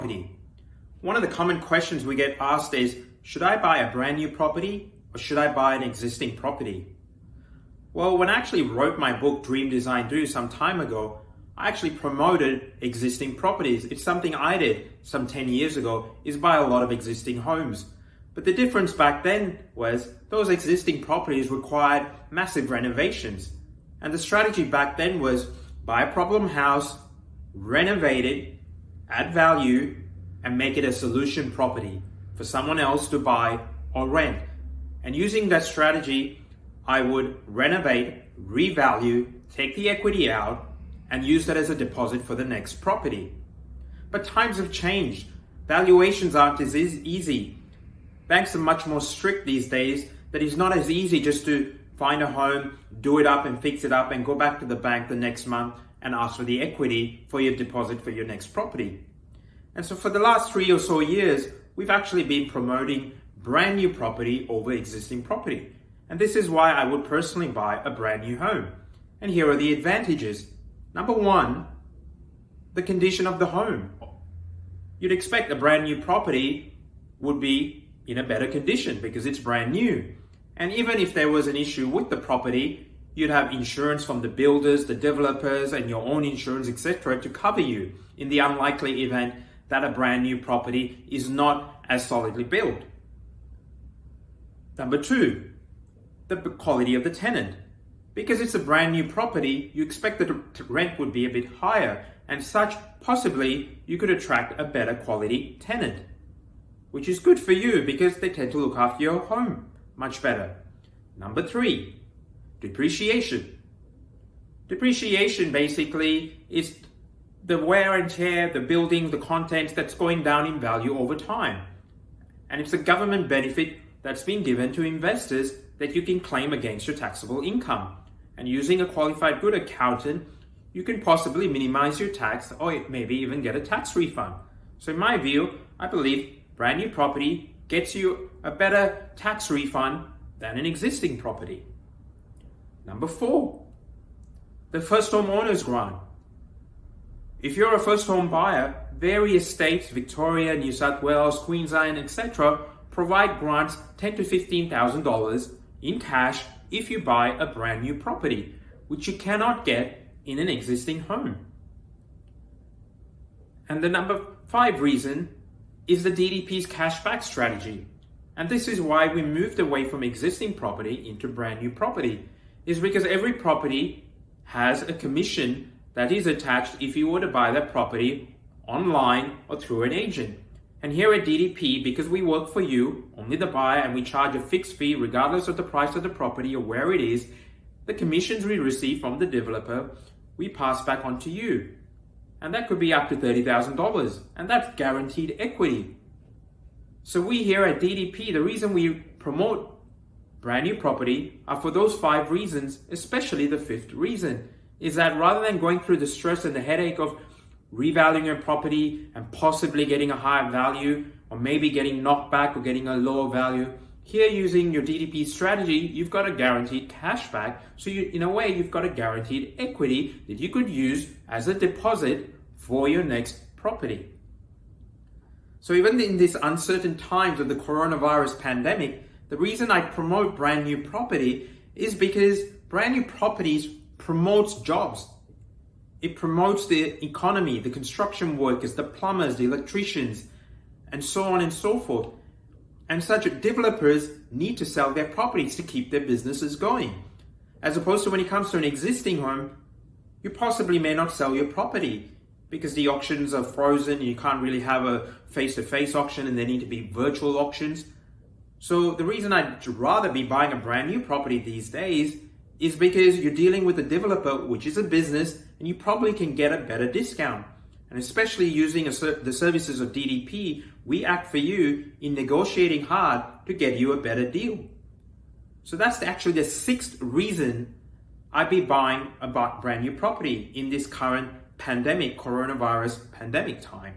property. One of the common questions we get asked is, should I buy a brand new property or should I buy an existing property? Well, when I actually wrote my book, Dream Design Do, some time ago, I actually promoted existing properties. It's something I did some 10 years ago, is buy a lot of existing homes. But the difference back then was those existing properties required massive renovations. And the strategy back then was buy a problem house, renovate it, add value, and make it a solution property for someone else to buy or rent. And using that strategy, I would renovate, revalue, take the equity out, and use that as a deposit for the next property. But times have changed. Valuations aren't as easy. Banks are much more strict these days, that it's not as easy just to find a home, do it up and fix it up and go back to the bank the next month and ask for the equity for your deposit for your next property. And so for the last 3 or so years, we've actually been promoting brand new property over existing property. And this is why I would personally buy a brand new home. And here are the advantages. Number one, the condition of the home. You'd expect a brand new property would be in a better condition because it's brand new. And even if there was an issue with the property, you'd have insurance from the builders, the developers, and your own insurance, etc. to cover you in the unlikely event that a brand new property is not as solidly built. Number two, the quality of the tenant. Because it's a brand new property, you expect that the rent would be a bit higher, and such possibly you could attract a better quality tenant, which is good for you because they tend to look after your home much better. Number three, depreciation. Depreciation basically is the wear and tear, the building, the contents that's going down in value over time. And it's a government benefit that's been given to investors that you can claim against your taxable income. And using a qualified good accountant, you can possibly minimize your tax or maybe even get a tax refund. So in my view, I believe brand new property gets you a better tax refund than an existing property. Number four, the first homeowners grant. If you're a first home buyer, various states, Victoria, New South Wales, Queensland, etc., provide grants $10,000 to $15,000 in cash if you buy a brand new property, which you cannot get in an existing home. And the number five reason is the DDP's cashback strategy. And this is why we moved away from existing property into brand new property, is because every property has a commission that is attached if you were to buy that property online or through an agent. And here at DDP, because we work for you, only the buyer, and we charge a fixed fee regardless of the price of the property or where it is, the commissions we receive from the developer, we pass back on to you. And that could be up to $30,000, and that's guaranteed equity. So we here at DDP, the reason we promote brand new property are for those five reasons, especially the fifth reason, is that rather than going through the stress and the headache of revaluing your property and possibly getting a higher value or maybe getting knocked back or getting a lower value, here using your DDP strategy, you've got a guaranteed cash back. So in a way, you've got a guaranteed equity that you could use as a deposit for your next property. So even in these uncertain times of the coronavirus pandemic, the reason I promote brand new property is because brand new properties promotes jobs. It promotes the economy, the construction workers, the plumbers, the electricians, and so on and so forth. And such developers need to sell their properties to keep their businesses going. As opposed to when it comes to an existing home, you possibly may not sell your property because the auctions are frozen. You can't really have a face-to-face auction and there need to be virtual auctions. So the reason I'd rather be buying a brand new property these days is because you're dealing with a developer, which is a business, and you probably can get a better discount. And especially using the services of DDP, we act for you in negotiating hard to get you a better deal. So that's actually the sixth reason I'd be buying a brand new property in this current pandemic, coronavirus pandemic time.